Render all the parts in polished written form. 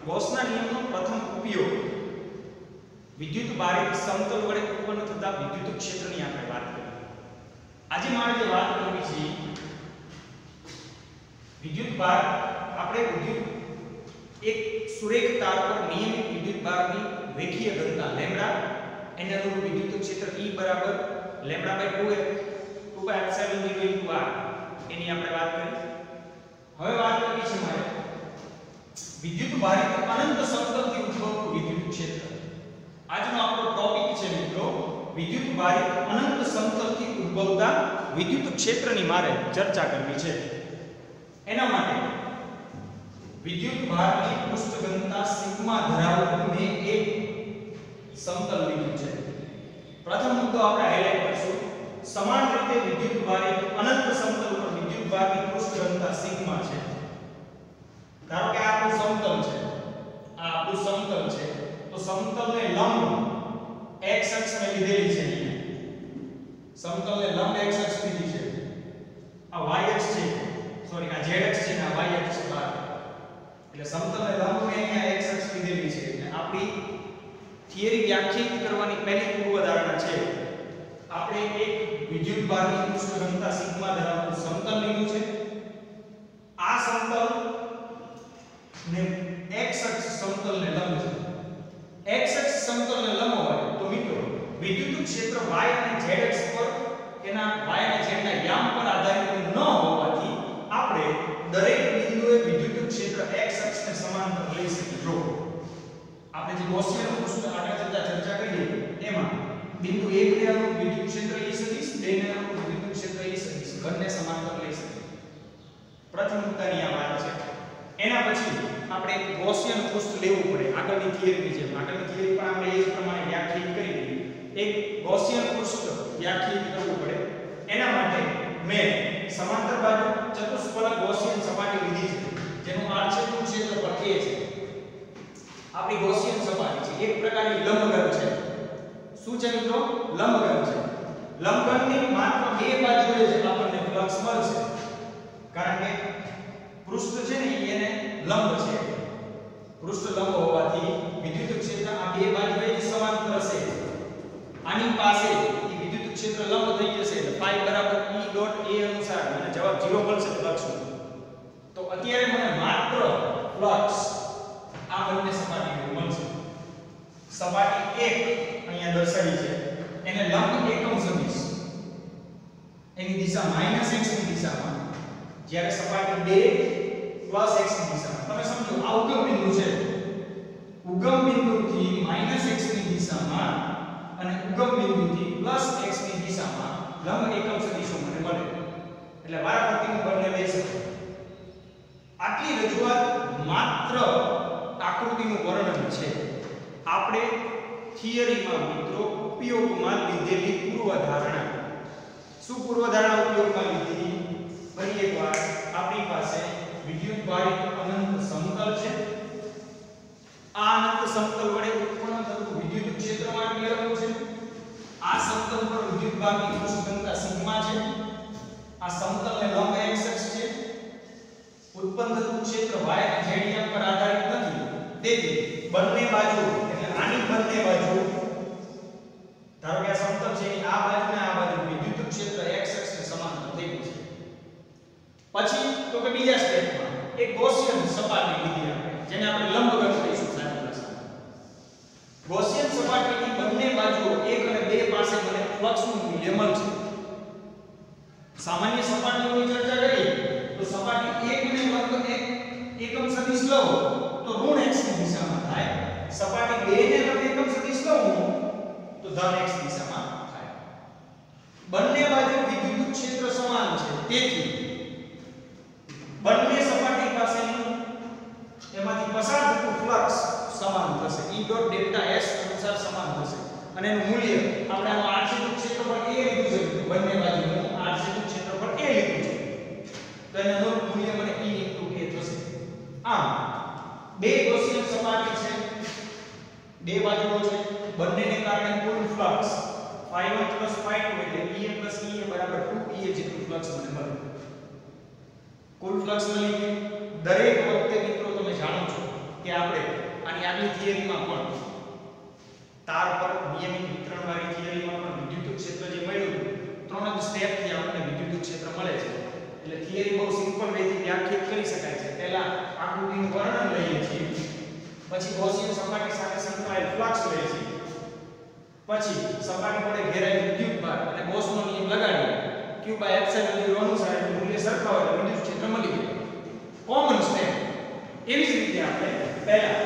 ગોસના નિયમનો પ્રથમ ઉપયોગ વિદ્યુત ભારિત સમતલ વડે ઉત્પન્ન થતા વિદ્યુત ક્ષેત્રની આપણે વાત કરી. આજે મારે જે વાત કરવી છે વિદ્યુત ભાર, આપણે વિદ્યુત એક સુરેખ તાર પર નિયમિત વિદ્યુત ભારની રેખીય ઘનતા લેમ્ડા, એના અનુરૂપ વિદ્યુત ક્ષેત્ર E બરાબર λ/2 2πε0 r એની આપણે વાત કરી. હવે વાત કરવી છે મારે વિદ્યુત ભારિત અનંત સમતલથી ઉદ્ભવતું વિદ્યુત ક્ષેત્ર. આજનો આપણો ટોપિક છે મિત્રો વિદ્યુત ભારિત અનંત સમતલથી ઉદ્ભવતા વિદ્યુત ક્ષેત્રની મારે ચર્ચા કરવી છે. એના માટે વિદ્યુત ભારની પૃષ્ઠ ઘનતા સિગ્મા ધરાવતું મેં એક સમતલ લીધું છે. પ્રથમ મુદ્દો આપણે હાઇલાઇટ કરીશું. સમાન રીતે વિદ્યુત ભારિત અનંત સમતલ પર વિદ્યુત ભારની પૃષ્ઠ ઘનતા સિગ્મા છે. ધારો કે આ આપણું સમતલ છે, આ આપણું સમતલ છે, તો સમતલને લંબ x અક્ષને લીધેલી છે. સમતલને લંબ x અક્ષ લીધી છે. આ y અક્ષ છે, સોરી આ z અક્ષ છે ને આ y અક્ષ છે બહાર. એટલે સમતલને લંબ મેં અહીંયા x અક્ષ લીધેલી છે. એટલે આપણી થિયરી વ્યાખ્યાયિત કરવાની પહેલી પૂર્વધારણા છે આપણે એક વિદ્યુત ભારની પૃષ્ઠ ઘનતા સિગ્મા ધરાવતું સમતલ લીધું છે. આ સમતલ ને x અક્ષ સમતલને લંબ છે. x અક્ષ સમતલને લંબ હોય તો મિત્રો વિદ્યુત ક્ષેત્ર y અને z અક્ષ પર એના y અને z ના યામ પર આધારિત ન હોવાથી આપણે દરેક બિંદુએ વિદ્યુત ક્ષેત્ર x અક્ષને સમાંતર લઈ શકીએ. જો આપણે જે ગૌસીયન પૃષ્ઠ આગળ ચર્ચા કરી એમાં બિંદુ 1 ને અનુરૂપ વિદ્યુત ક્ષેત્ર E સદિશ, 2 ને અનુરૂપ વિદ્યુત ક્ષેત્ર E સદિશ બંને સમાંતર લઈ શકીએ. પ્રથમ મુદ્દાની આ વાત છે. એના પછી આપણે એક ગૌસીયન પૃષ્ઠ લેવું પડે. આગળની થિયરીની જેમ આગળની થિયરી પણ આપણે એ જ પ્રમાણે વ્યાખ્યાયિત કરી હતી. એક ગૌસીયન પૃષ્ઠ વ્યાખ્યાયિત કરવું પડે. એના માટે મેં સમાંતર બાજુ ચતુષ્ફલક ગૌસીયન સપાટી લીધી છે જેનું આડછેદનું ક્ષેત્રફળ a છે. આપણી ગૌસીયન સપાટી છે, એક પ્રકારની લંબઘન છે. શું છે મિત્રો? લંબઘન છે. લંબઘનની માત્ર બે બાજુએ જ આપણને ફ્લક્સ મળશે કારણ કે પૃષ્ઠ છે ને એને લંબ છે. પૃષ્ઠ લંબ હોવાથી વિદ્યુત ક્ષેત્ર આ બે બાજુએ જ સમાંતર હશે. આની પાસે એ વિદ્યુત ક્ષેત્ર લંબ થઈ જશે એટલે phi બરાબર E ડોટ a અનુસાર મને જવાબ 0 મળશે ફ્લક્સનો. તો અત્યારે મને માત્ર ફ્લક્સ આ બંને સપાટીનું મળશે. સપાટી 1 અહીંયા દર્શાવી છે એને લંબ એકમ સદિશ એની દિશા -x ની દિશામાં, જ્યારે સપાટી 2 +x ની દિશામાં. તમે સમજો આ ઉગમ બિંદુ છે. ઉગમ બિંદુથી -x ની દિશામાં અને ઉગમ બિંદુથી +x ની દિશામાં લંબ એકમ સદિશો મને મળે. એટલે વારાફરતી હું બંને લઈ શકું. આટલી રજૂઆત માત્ર આકૃતિનું વર્ણન છે. આપણે થિયરીમાં મિત્રો ઉપયોગમાં લીધેલી પૂર્વધારણા. શું પૂર્વધારણા ઉપયોગમાં લીધી? ફરી એકવાર આપણી પાસે વિદ્યુત ભારિત અનંત સમતલ છે. આ અનંત સમતલ વડે ઉત્પન્ન થતું વિદ્યુત ક્ષેત્રમાં મેળવવું છે. આ સમતલ પર વિદ્યુત ભારની પૃષ્ઠ ઘનતા સિગ્મા છે. આ સમતલને લંબ x અક્ષ છે. ઉત્પન્ન થતું ક્ષેત્ર y અને z યામ પર આધારિત નથી. તેથી બંને બાજુ એટલે આની બંને બાજુ ધારો કે આ સમતલ છે આ બાજુ ને આ બાજુ વિદ્યુત ક્ષેત્ર x અક્ષને સમાંતર થઈ ગયું છે. પછી તો કે બીજા સ્ટેપમાં એક ગૌસીયન સપાટી લીધી આપણે જેને આપણે લંબઘન કહીશું સાદી ભાષામાં. ગૌસીયન સપાટીની બંને બાજુઓ 1 અને 2 પાસે મને ફ્લક્સનું મૂલ્ય મળશે. સામાન્ય સપાટીઓની ચર્ચા કરીએ તો સપાટી 1 ને લંબ એકમ સદિશ લો તો ઋણ x ની દિશામાં થાય. સપાટી 2 ને લંબ એકમ સદિશ લો તો ધન x દિશામાં થાય. બંને બાજુ વિદ્યુત ક્ષેત્ર સમાન છે. તેથી બંને સપાટી પાસેનું એમાંથી પસાર થતું ફ્લક્સ સમાન થશે. E ડોટ ડેલ્ટા s અનુસાર સમાન થશે. અને એનું મૂલ્ય આપણે આનું આડછેદનું ક્ષેત્રફળ a લીધું છે. બંને બાજુનું આડછેદનું ક્ષેત્રફળ a લીધું છે. તો એનું અનુરૂપ મૂલ્ય મને E * a થશે. આમ બે ગૌસીયન સપાટી છે, બે બાજુઓ છે, બંનેને કારણે કુલ ફ્લક્સ phi1 + phi2 એટલે En + Ea બરાબર 2Ea જેટલું ફ્લક્સ મને મળે. કુલ ફ્લક્સ મળી ગયું. દરેક વખતે મિત્રો તમે જાણો છો કે આપણે આની આગલી થિયરીમાં પણ તાર પર નિયમિત વિતરણવાળી થિયરીમાં પણ વિદ્યુત ક્ષેત્ર જે મળ્યું ત્રણ જ સ્ટેપ થી આપણને વિદ્યુત ક્ષેત્ર મળે છે એટલે થિયરી બહુ સિમ્પલ વે થી વ્યાખ્યાયિત કરી શકાય છે પહેલા આકૃતિનું વર્ણન લઈએ છીએ પછી ગૌસીયન સપાટી સાથે સંકળાયેલ ફ્લક્સ લઈએ છીએ પછી સપાટી વડે ઘેરાયેલ વિદ્યુતભાર અને ગૌસનો નિયમ લગાડીએ q બાય એપ્સિલોન 0 અનુસાર એનું મૂલ્ય સરખા હોય વિદ્યુત ક્ષેત્ર મળી જાય કોમન સ્ટેપ એવી જ રીતે આપણે પહેલા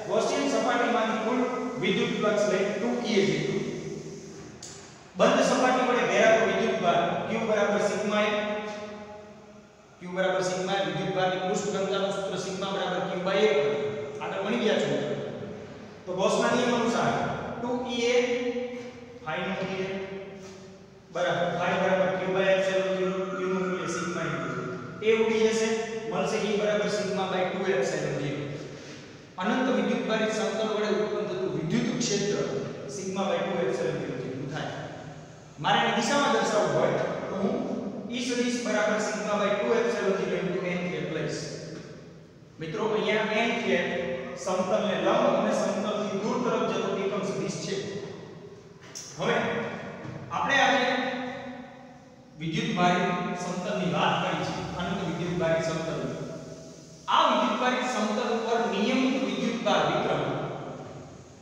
ગૌસીયન સપાટીમાંથી કુલ વિદ્યુત ફ્લક્સ લઈ 2E જેટલું બંધ સપાટી વડે ઘેરાતો વિદ્યુતભાર q બરાબર સિગ્મા એ વિદ્યુતભારની પૃષ્ઠ ઘનતાનું સૂત્ર સિગ્મા બરાબર q બાય 1 આગળ મળી ગયા છો તો ગૌસના નિયમ અનુસાર 2E phi નું મૂલ્ય બરાબર phi બરાબર q બાય એપ્સિલોન 0 q નું મૂલ્ય સિગ્મા એ ઉડી જશે મળશે E બરાબર સિગ્મા બાય 2 એપ્સિલોન 0 અનંત વિદ્યુતભારિત સમતલ વડે ઉત્પન્ન થતું વિદ્યુત ક્ષેત્ર સિગ્મા બાય 2 એપ્સિલોન 0 જેટલું થાય મારે આની દિશામાં દર્શાવવું હોય તો હું E સદિશ બરાબર sigma by 2 epsilon 0 * n cap લઈશ મિત્રો અહીંયા n કેપ સમતલને લંબ અને સમતલથી દૂર તરફ જતો એકમ સદિશ છે હવે આપણે આજે વિદ્યુતભારિત સમતલની વાત કરી છે અનંત વિદ્યુતભારિત સમતલ આ વિદ્યુતભારિત સમતલ ઉપર નિયમિત વિદ્યુતભાર વિતરણ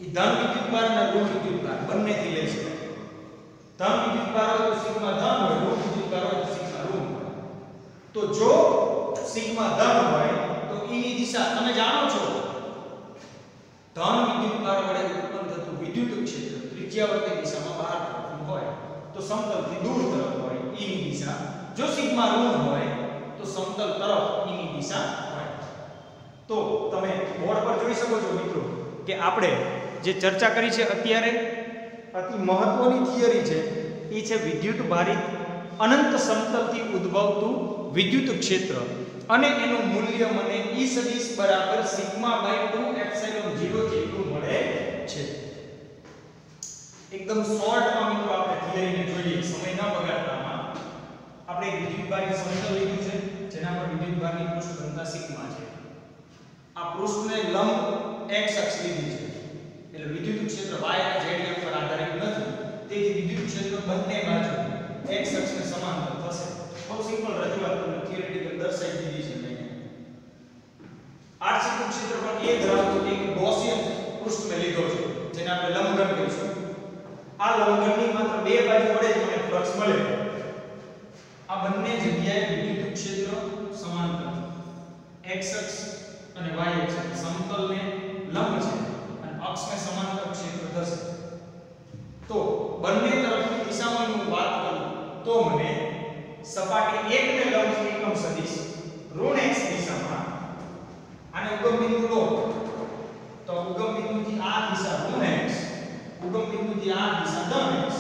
એ ધન વિદ્યુતભાર અને ઋણ વિદ્યુતભાર બંનેથી લઈ શકાય ધન વિદ્યુતભાર હોય તો સિગ્મા ધન હોય ઋણ વિદ્યુતભાર હોય તો સિગ્મા ઋણ હોય તો જો સિગ્મા ધન હોય તો E ની દિશા તમે જાણો છો ધન વિદ્યુતભાર વડે ઉત્પન્ન થતું વિદ્યુત ક્ષેત્ર ત્રિજ્યાવર્તી દિશામાં બહાર તરફનું હોય તો સમતલથી દૂર તરફ હોય E ની દિશા જો સિગ્મા ઋણ હોય તો સમતલ તરફ E ની દિશા હોય તો તમે બોર્ડ પર જોઈ શકો છો મિત્રો કે આપણે જે ચર્ચા કરી છે અત્યારે અતિ મહત્વની થિયરી છે એ છે વિદ્યુત ભારિત અનંત સમતલથી ઉદ્ભવતું વિદ્યુત ક્ષેત્ર અને એનું મૂલ્ય મને E સદિશ બરાબર સિગ્મા બાય 2 એપ્સિલોન 0 જેટલું મળે છે એકદમ શોર્ટમાં મિત્રો આપણે થિયરીને જોઈએ સમય ન બગાડવામાં આપણે એક વિદ્યુતભારિત સમતલ લીધું છે જેના પર વિદ્યુતભારની પૃષ્ઠ ઘનતા સિગ્મા છે આ પૃષ્ઠને લંબ x અક્ષ લીધી છે એટલે વિદ્યુત ક્ષેત્ર y અને z અક્ષ પર આધારિત નથી તેથી વિદ્યુત ક્ષેત્ર બંને બાજુ x અક્ષને સમાંતર થશે બહુ સિમ્પલ રજૂઆત તમને થિયરેટિકલ દર્શાવી દીધી છે મેં આરસી ક્ષેત્રફળ a ધરાવતું એક ગૌસીયન પૃષ્ઠ મેં લીધો છે જેને આપણે લંબઘન કહીશું આ લંબઘનની માત્ર બે બાજુ વડે જ મને ફ્લક્સ મળે આ બંને જગ્યાએ વિદ્યુત ક્ષેત્ર સમાંતર x અક્ષ અને y અક્ષ સમતલને લંબ છે અને અક્ષને સમાંતર ક્ષેત્ર થશે તો બંને તરફની દિશામાં હું વાત કરું તો મને સપાટી 1 ને લંબ એકમ સદિશ ઋણ x દિશામાં આને ઉગમ બિંદુ લો તો ઉગમ બિંદુથી આ દિશા ઋણ x ઉગમ બિંદુથી આ દિશા ધન x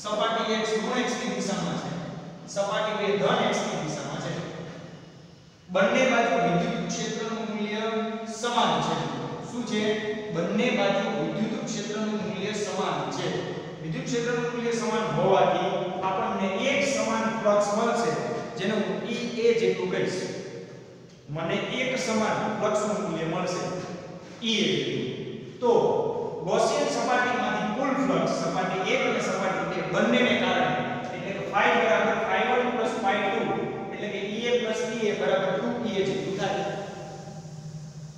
સપાટી x ઋણ x ની દિશામાં છે સપાટી 2 ધન x ની દિશામાં છે બંને બાજુ વિદ્યુત ક્ષેત્રનું મૂલ્ય સમાન છે શું છે બંને બાજુ વિદ્યુત ક્ષેત્રનું મૂલ્ય સમાન છે વિદ્યુત ક્ષેત્રનું મૂલ્ય સમાન હોવાથી આપણને એક સમાન ફ્લક્સ મળશે જેને હું EA જેટલું કહીશ મને એક સમાન ફ્લક્સનું મૂલ્ય મળશે EA તો ગૌસીયન સપાટીમાંથી કુલ ફ્લક્સ સપાટી 1 અને સપાટી 2 બંનેને કારણે એટલે કે phi બરાબર phi1 phi2 એટલે કે EA EA બરાબર 2EA જેટલું થાય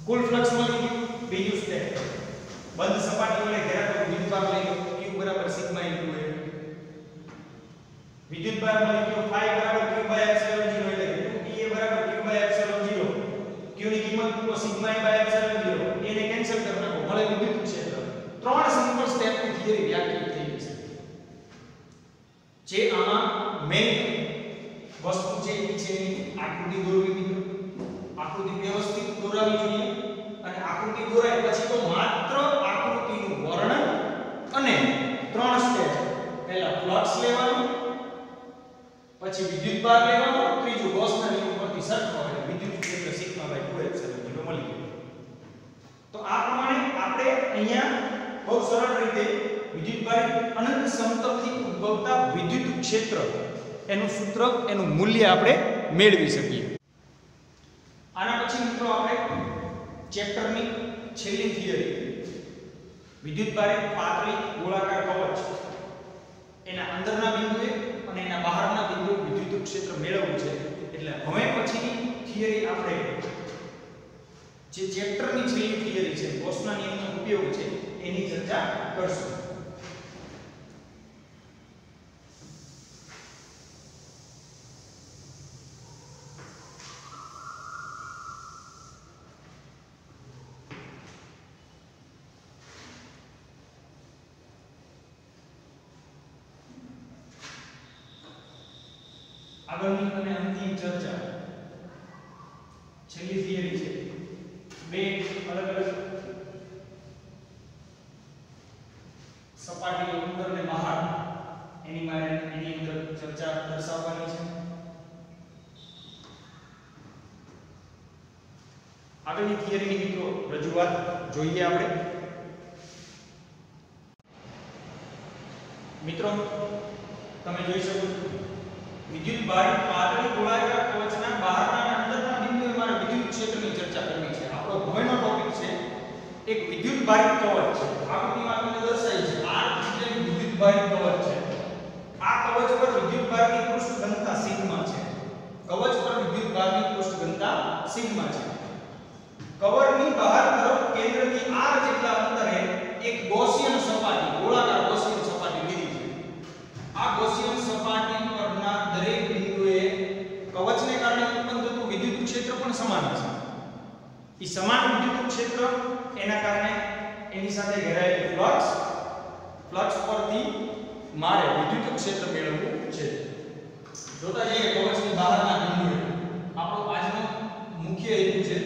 કુલ ફ્લક્સ મળી ગયું બીજું સ્ટેપ બંધ સપાટી વડે ઘેરાતો વિદ્યુતભાર લઈ લો q બરાબર સિગ્મા * a વિદ્યુતભાર મળી ગયો phi બરાબર q બાય એપ્સિલોન 0 એટલે કે 2EA બરાબર q બાય એપ્સિલોન 0 q ની કિંમત મૂકો સિગ્મા a બાય એપ્સિલોન 0 એને કેન્સલ કરી નાખો મળે વિદ્યુત ક્ષેત્ર ત્રણ સિમ્પલ સ્ટેપ ની થિયરી વ્યાખ્યાયિત થઈ ગઈ છે જે આમાં મેઇન વસ્તુ છે એ છે આકૃતિ દોરવી મિત્રો આકૃતિ વ્યવસ્થિત દોરાવી જોઈએ અને આકૃતિ દોરાય પછી તો માત્ર આકૃતિનું વર્ણન અને ત્રણ સ્ટેપ પહેલા ફ્લક્સ લેવાનું પછી વિદ્યુતભાર લેવાનો ત્રીજું ગૌસના નિયમ પરથી સરખો એટલે વિદ્યુત ક્ષેત્ર સિગ્મા બાય 2 એપ્સિલોન 0 મળી ગયું તો આ પ્રમાણે આપણે અહીંયા બહુ સરળ રીતે વિદ્યુતભારિત અનંત સમતલથી ઉદ્ભવતા વિદ્યુત ક્ષેત્ર એનું સૂત્ર એનું મૂલ્ય આપણે મેળવી શકીએ આના પછી મિત્રો આપણે ચેપ્ટરની છેલ્લી થિયરી વિદ્યુતભારિત પાતળી ગોળાકાર કવચ એના અંદરના બિંદુએ અને એના બહારના બિંદુએ વિદ્યુત ક્ષેત્ર મેળવવું છે. એટલે હવે પછીની થિયરી આપણે જે ચેપ્ટરની છેલ્લી થિયરી છે ગૌસના નિયમનો ઉપયોગ છે એની ચર્ચા કરશું. આગળની અને અંતિમ ચર્ચા છેલ્લી થિયરી છે. બે અલગ અલગ સપાટીઓ અંદર અને બહાર એની અંદર ચર્ચા દર્શાવવાની છે. આગળની થિયરીની મિત્રો રજૂઆત જોઈએ આપણે. મિત્રો તમે જોઈ શકો છો વિદ્યુતભારિત પાતળી ગોળાકાર કવચના બહારના અને અંદરના બિંદુએ મારે વિદ્યુત ક્ષેત્રની ચર્ચા કરવી છે. આપણો ભણવાનો ટોપિક છે એક વિદ્યુતભારિત કવચ છે. આકૃતિમાં તમને દર્શાવી છે આ ત્રિજ્યાનું વિદ્યુતભારિત કવચ છે. આ કવચ પર વિદ્યુતભારની પૃષ્ઠ ઘનતા સિગ્મા છે. કવચ પર વિદ્યુતભારની પૃષ્ઠ ઘનતા સિગ્મા છે. કવરની બહાર તરફ કેન્દ્રથી r જેટલા અંતરે એક ગૌસિયન સપાટી ગોળાકાર ગૌસિયન સપાટી લીધી છે. આ ગૌસિયન સપાટી પરના દરેક બિંદુએ કવચને કારણે ઉત્પન્ન થતું વિદ્યુત ક્ષેત્ર પણ સમાન છે. ઈ સમાન વિદ્યુત ક્ષેત્ર એના કારણે એની સાથે ઘેરાયેલું ફ્લક્સ પરથી મારે વિદ્યુત ક્ષેત્ર મેળવવું છે. જોતા જઈએ કવચની બહારના બિંદુએ આપણો આજનો મુખ્ય હેતુ છે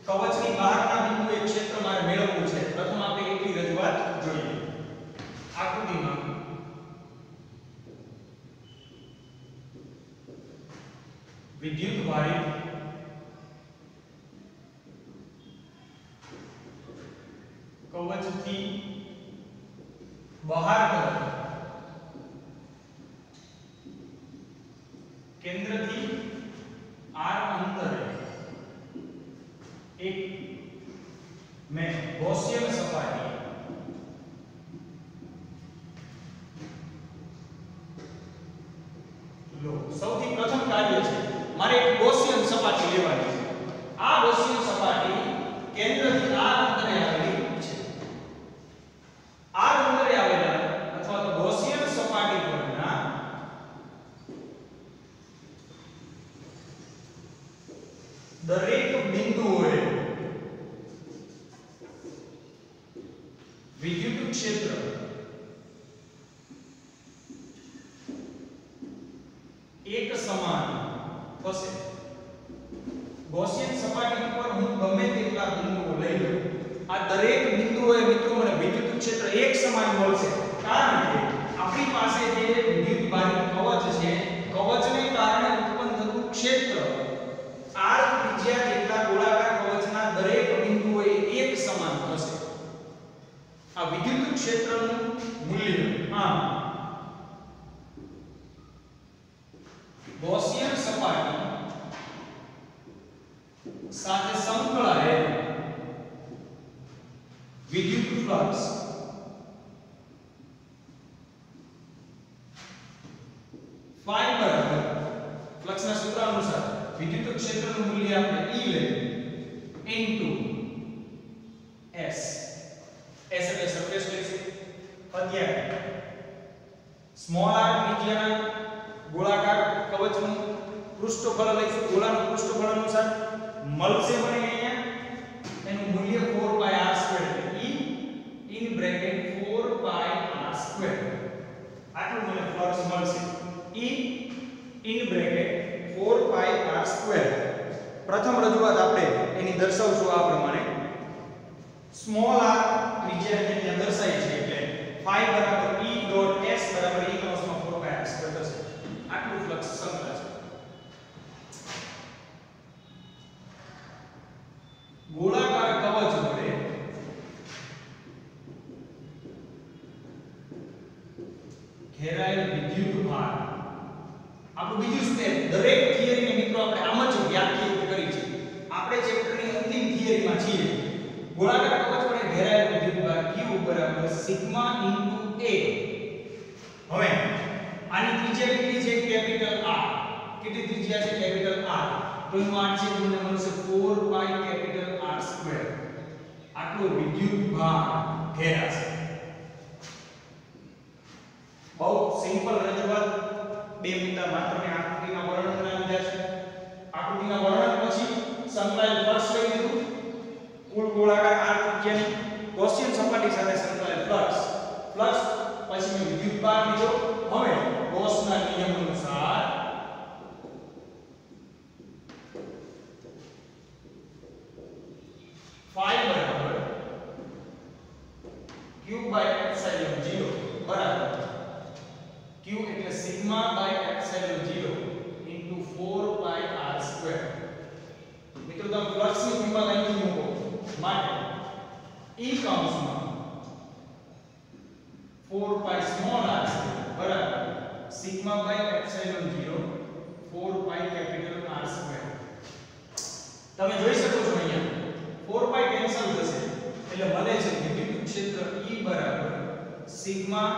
કવચની બહારના બિંદુએ ક્ષેત્ર મારે મેળવવું છે. પ્રથમ આપણે એટલી રજૂઆત જોઈએ. આકૃતિમાં વિદ્યુતભારિત કવચથી બહાર તરફ કેન્દ્રથી r અંતરે એક મેં ગૌસિયન સપાટી લો. સૌથી પ્રથમ કાર્ય છે મારે એક ગૌસિયન સપાટી લેવાની છે. આ ગૌસિયન સપાટી કેન્દ્રથી r અંતરે આવેલી છે. r અંતરે આવેલા અથવા તો ગૌસિયન સપાટી પરના દરેક બિંદુએ વિદ્યુત ક્ષેત્ર એક સમાન થશે. ગૌસિયન સપાટી પર હું ગમે તેટલા બિંદુઓ લઈ લઉં આ દરેક બિંદુએ મિત્રો મને વિદ્યુત ક્ષેત્ર એક સમાન મળશે. કારણ કે આપણી પાસે જે વિદ્યુતભારિત કવચ છે કવચને કારણે ઉત્પન્ન થતું ક્ષેત્ર r ત્રિજ્યા જેટલા ગોળાકાર કવચના દરેક બિંદુએ એક સમાન થશે. આ વિદ્યુત ક્ષેત્રનું મૂલ્ય ગૌસિયન સપાટી સાથે સંકળાયેલ વિદ્યુત ફ્લક્સ phi બરાબર ફ્લક્સના સૂત્ર અનુસાર વિદ્યુત ક્ષેત્રનું મૂલ્ય આપણે E લઈએ into s એટલે સરફેસ લઈશું ભાગ્યા સ્મોલ r ત્રિજ્યાના ગોળાકાર કવચનું પૃષ્ઠફળ લઈશું. ગોળાનું પૃષ્ઠફળ અનુસાર મળશે મને અહીંયા એનું મૂલ્ય 4πr² E in bracket 4πr². આટલું મને ફ્લક્સ મળશે. E in bracket 4πr². પ્રથમ રજૂઆત આપણે એની દર્શાવશું આ પ્રમાણે. સ્મોલ r ત્રિજ્યાને ત્યાં દર્શાવી છે એટલે phi બરાબર E ડોટ s બરાબર E કૌંસમાં 4πr² થશે. આટલું ફ્લક્સ સંકળાશે. ગોળાકાર કવચ વડે ઘેરાયેલ વિદ્યુત ભાર આપણું બીજું સ્ટેપ. દરેક થિયરીને મિત્રો આપણે આમ જ વ્યાખ્યાયિત કરી છે. આપણે ચેપ્ટરની અંતિમ થિયરીમાં ગોળાકાર કવચ વડે ઘેરાયેલો વિદ્યુતભાર Q બરાબર સિગ્મા ઇન્ટુ A. હવે આની ત્રિજ્યા કેટલી છે? Capital R. કેટલી ત્રિજ્યા છે? Capital R. તો એનું આર છે તમને મળશે 4 પાઈ કેપિટલ R સ્ક્વેર. આટલો વિદ્યુતભાર ઘેરાશે. બહુ સિમ્પલ રજૂઆત. બે મુદ્દા માત્ર ને આકૃતિના વર્ણનના લીધા છે. આકૃતિના વર્ણન પછી સંકળાયેલ ફ્લક્સ લઈ લીધું. કુલ ગોળાકાર R ત્રિજ્યાની ગૌસિયન સપાટી સાથે સંકળાયેલ ફ્લક્સ પછી મેં વિદ્યુતભાર લીધો. હવે ગૌસના નિયમ અનુસાર phi બરાબર q બાય એપ્સિલોન 0 બરાબર q એટલે sigma by epsilon 0 into 4 pi r square. મિત્રો તમે ફ્લક્સની કિંમત અહીંથી મૂકો માટે e કૌંસમાં 4 પાઈ સ્મોલ r સ્ક્વેર બરાબર sigma by epsilon 0 4 pi capital R square. તમે જોઈ શકો છો અહીંયા 4 પાઈ કેન્સલ થશે એટલે મળે છે વિદ્યુત ક્ષેત્ર E બરાબર sigma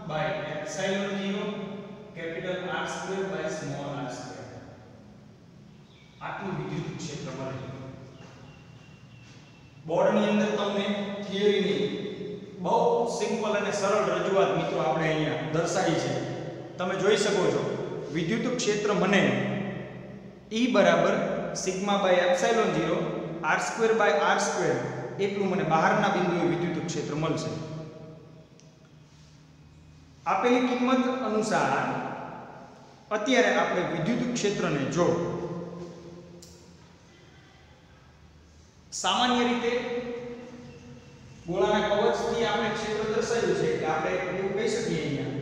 by epsilon 0 capital R square by small r square. આટલું વિદ્યુત ક્ષેત્ર મળે. બોર્ડની અંદર તમને થિયરીની બહુ સિમ્પલ અને સરળ રજૂઆત મિત્રો આપણે અહીંયા દર્શાવી છે. તમે જોઈ શકો છો વિદ્યુત ક્ષેત્ર મને E બરાબર sigma by epsilon 0 r square by r square એટલું મને બહારના બિંદુએ વિદ્યુત ક્ષેત્ર મળશે. આપેલી કિંમત અનુસાર અત્યારે આપણે વિદ્યુત ક્ષેત્રને જો સામાન્ય રીતે ગોળાના કવચથી આપણે ક્ષેત્ર દર્શાવ્યું છે કે આપણે એવું કહી શકીએ અહીંયા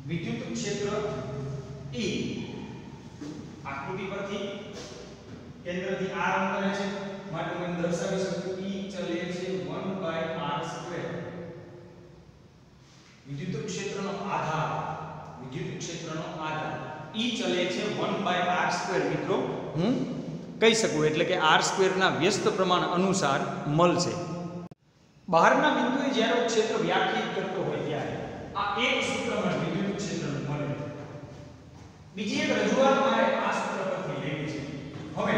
વિદ્યુત ક્ષેત્ર E આકૃતિ પરથી કેન્દ્રથી r અંતરે છે માટે હું દર્શાવી શકું E ચલે છે 1 બાય r સ્ક્વેર. વિદ્યુત ક્ષેત્રનો આધાર E ચલે છે 1 બાય r સ્ક્વેર મિત્રો હું કહી શકું એટલે કે r સ્ક્વેર ના વ્યસ્ત પ્રમાણ અનુસાર મળશે. બહારના બિંદુએ જ્યારે ક્ષેત્ર વ્યાખ્યાયિત કરતો હોય ત્યારે આ એક સૂત્રમાં વિદ્યુત ક્ષેત્રનું મળે. બીજી એક રજૂઆત મારે આ સૂત્ર પરથી લેવી છે. હવે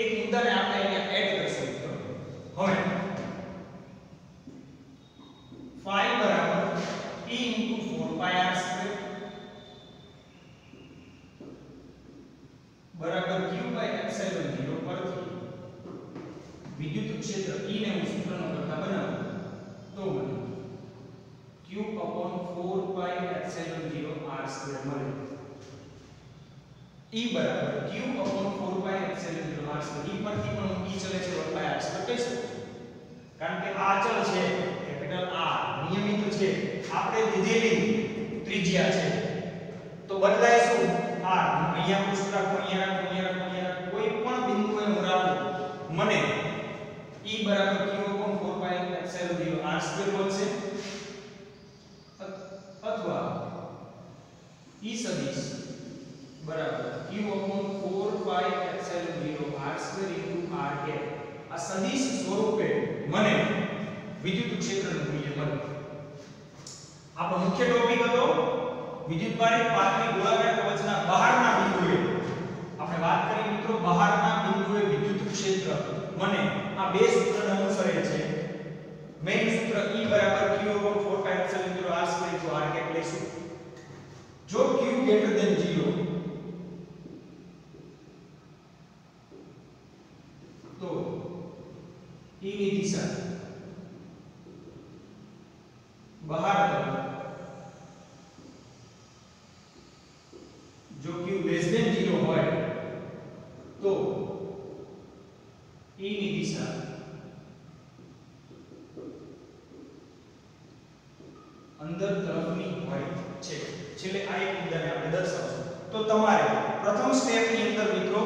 એક મુદ્દાને આપણે અહીંયા એડ કરશું મિત્રો. હવે phi બરાબર E * 4 pi r સ્ક્વેર બરાબર q બાય એપ્સિલોન 0 પરથી વિદ્યુત ક્ષેત્ર E ને હું સૂત્રનો કરતા બનાવું તો મને q upon 4 pi epsilon 0 r square મળે. E બરાબર q upon 4 pi epsilon 0 r square. E પરથી પણ E ચલે છે 1 બાય r સ્ક્વેર કહી શકું કારણ કે આ અચળ છે કેપિટલ R નિયમિત છે આપણે દીધેલી ત્રિજ્યા છે તો બદલાય શું R. અહીંયા પુષ્ટ રાખો અહીંયા કોઈ પણ બિંદુએ હું રાખું મને E બરાબર q upon 4 pi epsilon 0 r square મળશે અથવા E સદિશ બરાબર q upon 4 pi epsilon 0 r square into r cap. આ સદિશ સ્વરૂપે મને વિદ્યુત ક્ષેત્રનું મૂલ્ય મળે. આપણો મુખ્ય ટોપિક હતો વિદ્યુતભારિત પાતળી ગોળાકાર કવચના બહારના બિંદુએ આપણે વાત કરી મિત્રો બહારના બિંદુએ વિદ્યુત ક્ષેત્ર મને આ બે સૂત્રને અનુસરે છે. મેઈન સૂત્ર E બરાબર q upon 4 pi epsilon 0 r square into r cap લેશું. જો q greater than 0 તો E ની દિશા બહાર તરફ, જો q less than 0 હોય તો E ની દિશા અંદર તરફની હોય છે. છેલ્લે આ એક મુદ્દાને આપણે દર્શાવશું. તો તમારે પ્રથમ સ્ટેપની અંદર મિત્રો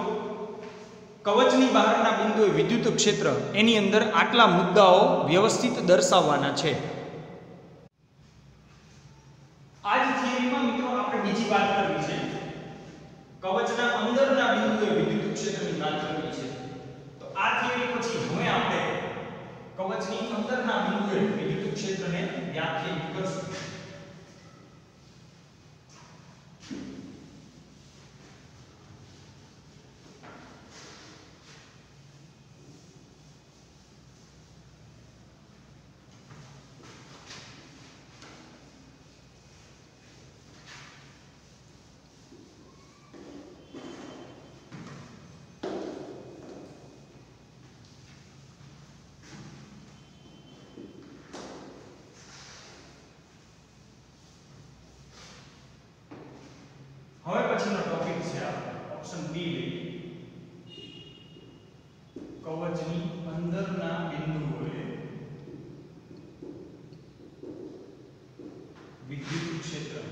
કવચની બહારના બિંદુએ વિદ્યુત ક્ષેત્ર એની અંદર આટલા મુદ્દાઓ વ્યવસ્થિત દર્શાવવાના છે. આજ થિયરીમાં મિત્રો આપણે બીજી વાત કરવી છે. કવચના અંદરના બિંદુએ વિદ્યુત ક્ષેત્રની વાત કરવી છે. તો આ થિયરી પછી વ્યાખ્યાયિત કરશું. હવે પછીનો ટોપિક છે આપણે ઓપ્શન બી લઈએ. કવચની અંદરના બિંદુઓએ વિદ્યુત ક્ષેત્ર.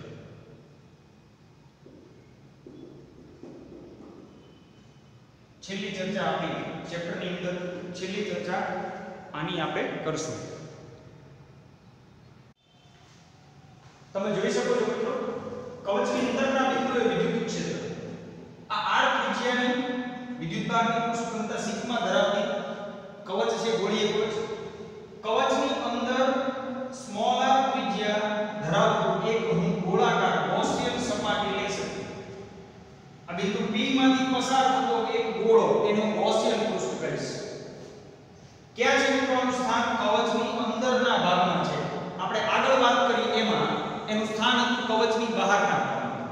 છેલ્લી ચર્ચા આપણી ચેપ્ટરની અંદર છેલ્લી ચર્ચા આની આપણે કરશું. તમે જોઈ શકો છો મિત્રો, કવચની અંદરના બિંદુએ વિદ્યુત ક્ષેત્ર. આ r ત્રિજ્યાની વિદ્યુતભારની પૃષ્ઠ સિગ્મા ધરાવતી કવચ છે, ગોળીય કવચ. કવચની અંદર સ્મોલ r ત્રિજ્યા ધરાવતું એક હું ગોળાકાર ગૌસિયન સપાટી લઈ શકું. આ બિંદુ P માંથી પસાર થતો એક ગોળો એનો ગૌસિયન પૃષ્ઠ કહીશ. ક્યાં છે મિત્રો આનું સ્થાન? કવચની અંદરના ભાગમાં છે. આપણે આગળ વાત કરી એમાં એનું સ્થાન હતું કવચની બહારના ભાગમાં.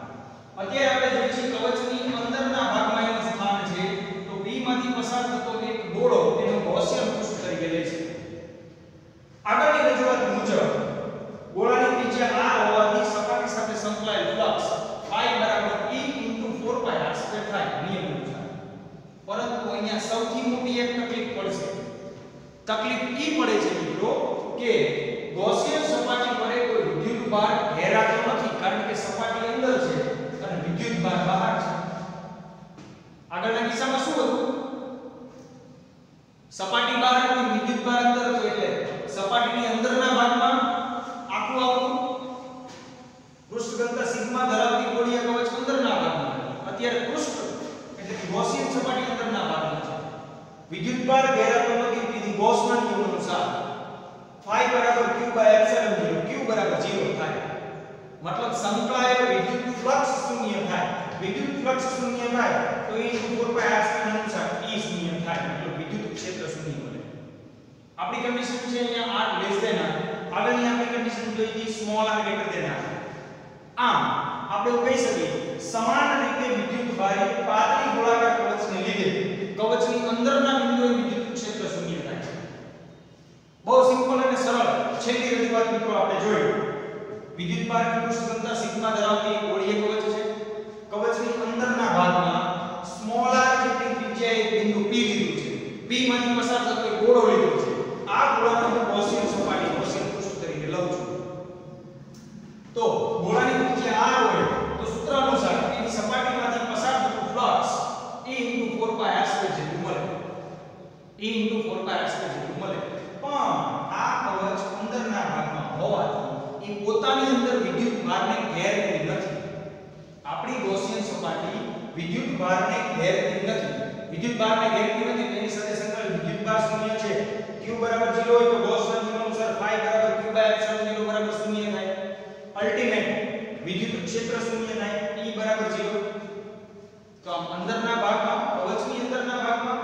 અત્યારે આપણે જોઈએ છીએ કવચની અંદરના ભાગમાં એનું સ્થાન છે. તો P માંથી પસાર થતો એક ગોળો એનો ગૌસિયન પૃષ્ઠ તરીકે લઈશું. આગળની રજૂઆત મુજબ ગોળાની ત્રિજ્યા r હોવાથી સપાટી સાથે સંકળાયેલ ફ્લક્સ phi બરાબર E * 4πr² થાય નિયમ અનુસાર. પરંતુ અહીંયા સૌથી મોટી એક તકલીફ પડશે. તકલીફ ઈ પડે છે મિત્રો કે ગૌસિયન સપાટી પર કોઈ વિદ્યુતભાર ઘેરાતો નથી, કારણ કે સપાટી અંદર છે અને વિદ્યુતભાર બહાર છે. આગળના કિસ્સામાં શું હતું? સપાટી બહાર અને વિદ્યુતભાર અંદર હતો, એટલે સપાટીની અંદરના ભાગમાં આખું પૃષ્ઠ ઘનતા સિગ્મા ધરાવતી ગોળીય કવચ અંદરના ભાગમાં. અત્યારે પૃષ્ઠ એટલે કે ગૌસિયન સપાટી અંદરના ભાગમાં છે. વિદ્યુતભાર ઘેરાતો નથી, તેથી ગૌસના નિયમ અનુસાર phi બરાબર q/ε0, q બરાબર 0 થાય. મતલબ સંકળાયેલ વિદ્યુત ફ્લક્સ શૂન્ય થાય. વિદ્યુત ફ્લક્સ શૂન્ય થાય તો E * 4πr² અનુસાર E શૂન્ય થાય, મતલબ વિદ્યુત ક્ષેત્ર શૂન્ય બને. આપણી કન્ડિશન છે અહીંયા r લેસ ધેન r. આગળની આપણી કન્ડિશન જોઈ હતી small r greater than r. આમ આપણે કહી શકીએ સમાન રીતે વિદ્યુતભારી પાતળી ગોળાકાર કવચને લીધે કવચની અંદરના બિંદુએ વિદ્યુત ક્ષેત્ર શૂન્ય થાય છે. બહુ સિમ્પલ અને સરળ છેલ્લી રજૂઆત મિત્રો આપણે જોયું. વિદ્યુતભારની પૃષ્ઠ ઘનતા સિગ્મા ધરાવતી એક ગોળીય કવચ છે. કવચની અંદરના ભાગમાં સ્મોલ r જેટલી ત્રિજ્યાએ એક બિંદુ P લીધું છે. P માંથી પસાર થતો એક ગોળો લીધો છે. આ ગોળાને હું ગૌસિયન સપાટી ગૌસિયન પૃષ્ઠ તરીકે લઉં છું. તો ગોળાની ત્રિજ્યા r હોય તો સૂત્ર અનુસાર એની સપાટીમાંથી પસાર થતું ફ્લક્સ E * 4πr² જેટલું મળે. E * 4πr² જેટલું મળે. પણ આ કવચ અંદરના ભાગમાં હોવાથી એ પોતાની અંદર વિદ્યુતભારને ઘેરતી નથી. આપણી ગૌસિયન સપાટી વિદ્યુતભારને ઘેરતી નથી. વિદ્યુતભારને ઘેરતી નથી, તેની સાથે સંકળાયેલ વિદ્યુતભાર શૂન્ય છે. q બરાબર 0 હોય તો ગૌસના નિયમ અનુસાર phi બરાબર q/ε0 બરાબર 0 થાય. અલ્ટીમેટ વિદ્યુત ક્ષેત્ર શૂન્ય થાય, E બરાબર 0. તો આમ અંદરના ભાગમાં કવચની અંદરના ભાગમાં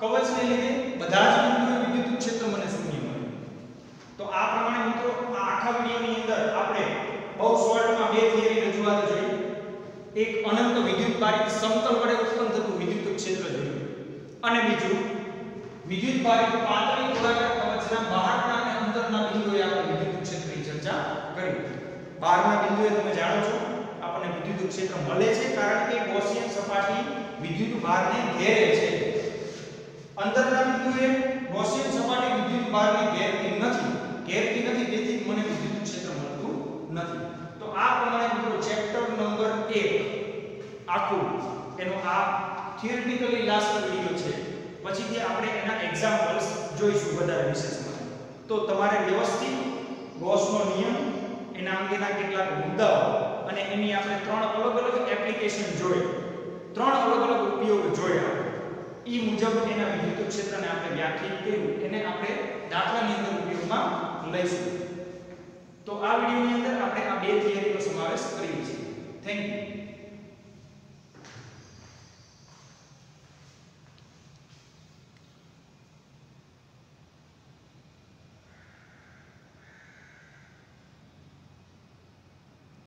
કવચને લીધે બધા જ બિંદુએ વિદ્યુત ક્ષેત્ર મને શૂન્ય મળે. તો આ પ્રમાણે મિત્રો આ આખા વિડિયોની અંદર આપણે બહુ શોર્ટમાં બે થિયરી રજૂઆત જોઈ. એક અનંત વિદ્યુતભારિત સમતલ વડે ઉત્પન્ન થતું વિદ્યુત ક્ષેત્ર જોયું, અને બીજું વિદ્યુતભારિત પાતળી ગોળાકાર કવચના બહારના અને અંદરના બિંદુએ આપણે વિદ્યુત ક્ષેત્રની ચર્ચા કરી. બહારના બિંદુએ તમે જાણો છો આપણને વિદ્યુત ક્ષેત્ર મળે છે, કારણ કે ગૌસિયન સપાટી વિદ્યુતભારને ઘેરે છે. અંદરના બિંદુએ ગૌસિયન સપાટી વિદ્યુતભારને ઘેરતી નથી, તેથી મને વિદ્યુત ક્ષેત્ર મળતું નથી. તો આ પ્રમાણે મિત્રો ચેપ્ટર નંબર 1 આખું એનો આ થિયરિટિકલી લાસ્ટ વિડિયો છે. પછીથી આપણે એના એક્ઝામ્પલ્સ જોઈશું વધારે વિશેષમાં. તો તમારે વ્યવસ્થિત ગૌસનો નિયમ, એના અંગેના કેટલાક મુદ્દાઓ અને એની આપણે ત્રણ અલગ અલગ એપ્લિકેશન જોઈ, ત્રણ અલગ અલગ ઉપયોગ જોયા. ઈ મુજબ એના વિદ્યુત ક્ષેત્રને આપણે વ્યાખ્યાયિત કર્યું, એને આપણે દાખલાની અંદર ઉપયોગમાં લઈશું. તો આ વિડિયોની અંદર આપણે આ બે થિયરીનો સમાવેશ કરીએ છીએ. Thank you.